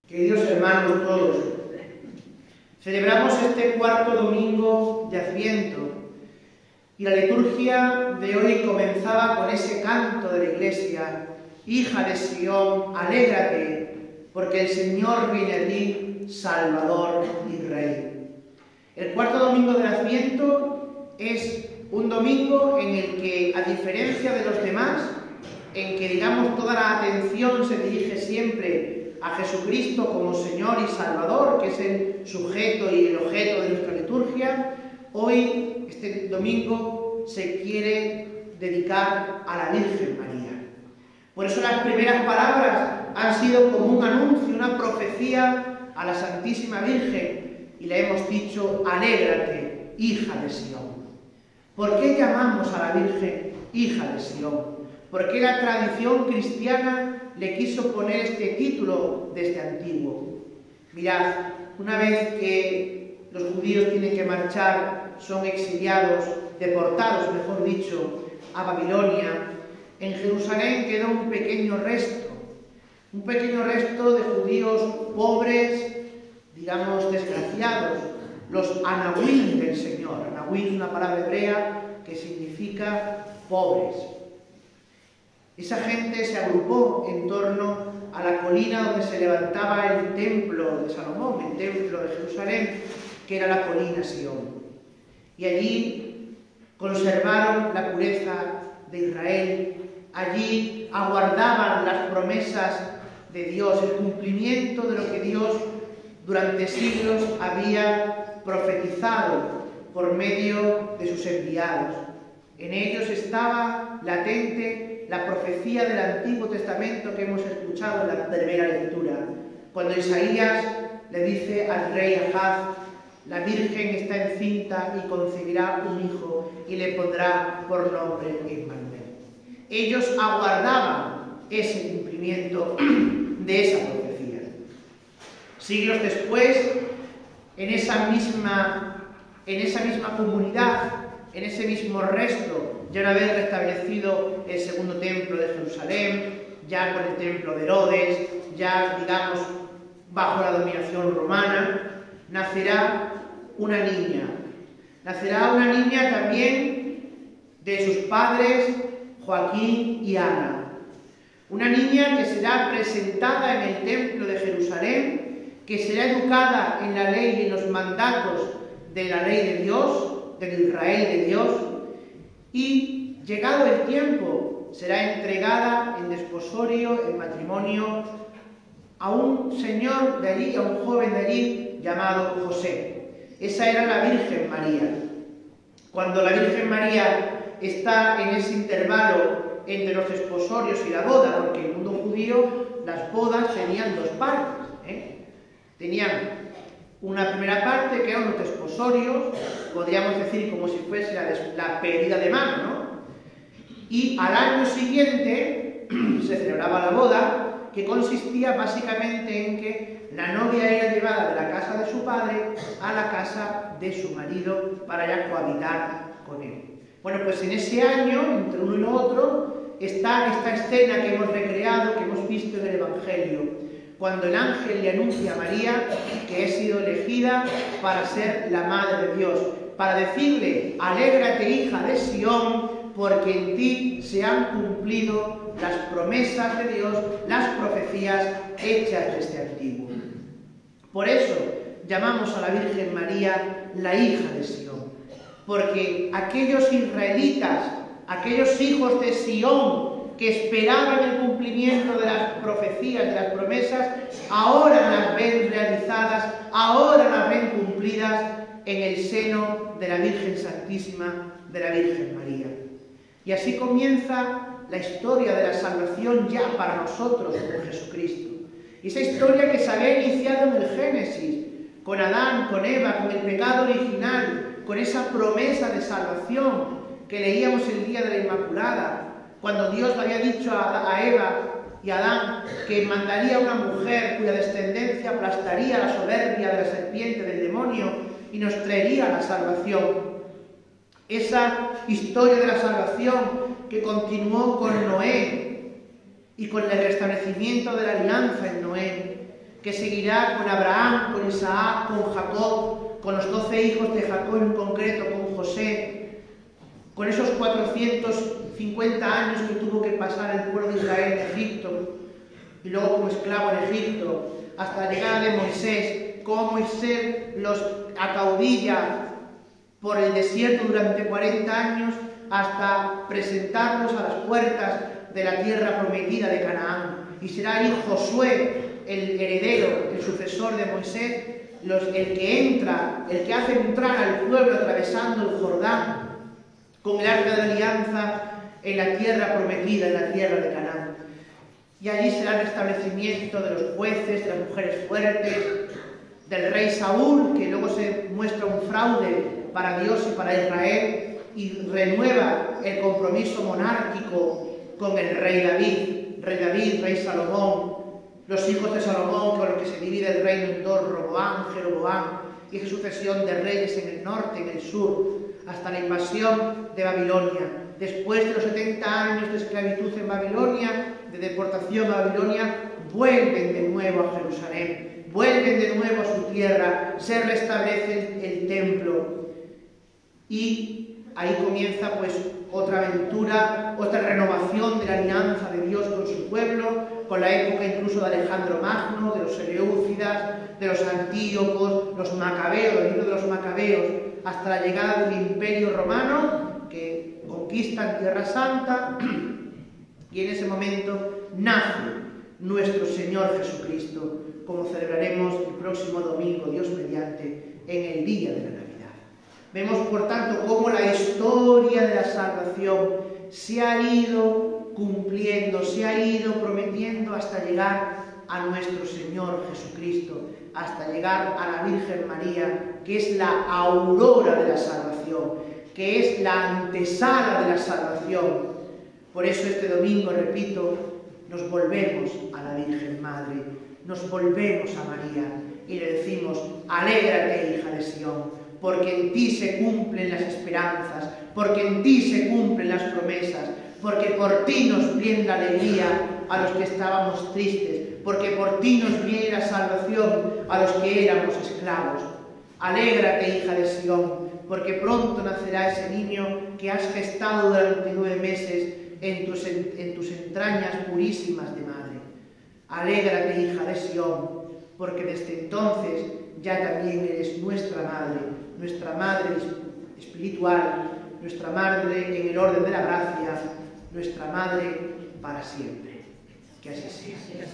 Queridos hermanos todos, celebramos este cuarto domingo de Adviento y la liturgia de hoy comenzaba con ese canto de la Iglesia: Hija de Sión, alégrate, porque el Señor viene a ti, Salvador y Rey. El cuarto domingo del Adviento es un domingo en el que, a diferencia de los demás, en que digamos toda la atención se dirige siempre a Jesucristo como Señor y Salvador, que es el sujeto y el objeto de nuestra liturgia, hoy, este domingo, se quiere dedicar a la Virgen María. Por eso las primeras palabras han sido como un anuncio, una profecía a la Santísima Virgen, y le hemos dicho: alégrate, hija de Sión. ¿Por qué llamamos a la Virgen hija de Sión? ¿Por qué la tradición cristiana le quiso poner este título desde antiguo? Mirad, una vez que los judíos tienen que marchar, son exiliados, deportados, mejor dicho, a Babilonia, en Jerusalén queda un pequeño resto de judíos pobres, digamos desgraciados, los anahuim del Señor. Anahuim es una palabra hebrea que significa pobres. Esa gente se agrupó en torno a la colina donde se levantaba el templo de Salomón, el templo de Jerusalén, que era la colina Sión. Y allí conservaron la pureza de Israel, allí aguardaban las promesas de Dios, el cumplimiento de lo que Dios durante siglos había profetizado por medio de sus enviados. En ellos estaba latente la profecía del Antiguo Testamento que hemos escuchado en la primera lectura, cuando Isaías le dice al rey Ahaz: la Virgen está encinta y concebirá un hijo y le pondrá por nombre Emmanuel. Ellos aguardaban ese cumplimiento de esa profecía. Siglos después, en esa misma comunidad, en ese mismo resto, ya una vez restablecido el segundo templo de Jerusalén, ya con el templo de Herodes, ya digamos bajo la dominación romana, nacerá una niña. Nacerá una niña también de sus padres Joaquín y Ana. Una niña que será presentada en el templo de Jerusalén, que será educada en la ley y en los mandatos de la ley de Dios, del Israel de Dios, y llegado el tiempo será entregada en desposorio, en matrimonio, a un señor de allí, a un joven de allí llamado José. Esa era la Virgen María. Cuando la Virgen María está en ese intervalo entre los desposorios y la boda, porque en el mundo judío las bodas tenían dos partes, Tenían una primera parte que eran los desposorios, podríamos decir como si fuese la pedida de mano, ¿no? Y al año siguiente se celebraba la boda, que consistía básicamente en que la novia era llevada de la casa de su padre a la casa de su marido para ya cohabitar con él. Bueno, pues en ese año, entre uno y lo otro, está esta escena que hemos recreado, que hemos visto en el Evangelio, cuando el ángel le anuncia a María que ha sido elegida para ser la Madre de Dios, para decirle: alégrate, hija de Sión, porque en ti se han cumplido las promesas de Dios, las profecías hechas desde antiguo. Por eso llamamos a la Virgen María la hija de Sión, porque aquellos israelitas, aquellos hijos de Sión, que esperaban el cumplimiento de las profecías, de las promesas, ahora las ven realizadas, ahora las ven cumplidas en el seno de la Virgen Santísima, de la Virgen María. Y así comienza la historia de la salvación ya para nosotros con Jesucristo. Y esa historia que se había iniciado en el Génesis, con Adán, con Eva, con el pecado original, con esa promesa de salvación que leíamos el día de la Inmaculada, cuando Dios le había dicho a Eva y a Adán que mandaría una mujer cuya descendencia aplastaría la soberbia de la serpiente, del demonio, y nos traería la salvación. Esa historia de la salvación que continuó con Noé y con el restablecimiento de la alianza en Noé, que seguirá con Abraham, con Isaac, con Jacob, con los 12 hijos de Jacob en concreto, con José, con esos 450 años que tuvo que pasar el pueblo de Israel en Egipto, y luego como esclavo en Egipto, hasta la llegada de Moisés, cómo Moisés los acaudilla por el desierto durante 40 años hasta presentarlos a las puertas de la tierra prometida de Canaán. Y será ahí Josué, el heredero, el sucesor de Moisés, el que hace entrar al pueblo atravesando el Jordán con el arca de alianza en la tierra prometida, en la tierra de Canaán. Y allí será el restablecimiento de los jueces, de las mujeres fuertes, del rey Saúl, que luego se muestra un fraude para Dios y para Israel, y renueva el compromiso monárquico con el rey David, rey Salomón, los hijos de Salomón, con los que se divide el reino en dos, Roboam, Jeroboam, y esa sucesión de reyes en el norte, en el sur, hasta la invasión de Babilonia. Después de los 70 años de esclavitud en Babilonia, de deportación a Babilonia, vuelven de nuevo a Jerusalén, vuelven de nuevo a su tierra, se restablece el templo. Y ahí comienza pues otra aventura, otra renovación de la alianza de Dios con su pueblo, con la época incluso de Alejandro Magno, de los Seleucidas, de los Antíocos, los Macabeos, el libro de los Macabeos, hasta la llegada del Imperio Romano, que conquistan Tierra Santa, y en ese momento nace nuestro Señor Jesucristo, como celebraremos el próximo domingo, Dios mediante, en el día de la Navidad. Vemos, por tanto, cómo la historia de la salvación se ha ido cumpliendo, se ha ido prometiendo hasta llegar a nuestro Señor Jesucristo, hasta llegar a la Virgen María, que es la aurora de la salvación, que es la antesala de la salvación. Por eso este domingo, repito, nos volvemos a la Virgen Madre, nos volvemos a María y le decimos: alégrate, hija de Sión, porque en ti se cumplen las esperanzas, porque en ti se cumplen las promesas, porque por ti nos viene la alegría a los que estábamos tristes, porque por ti nos viene la salvación a los que éramos esclavos. Alégrate, hija de Sión, porque pronto nacerá ese niño que has gestado durante 9 meses en tus entrañas purísimas de madre. Alégrate, hija de Sión, porque desde entonces ya también eres nuestra madre espiritual, nuestra madre en el orden de la gracia, nuestra madre para siempre. Que así sea.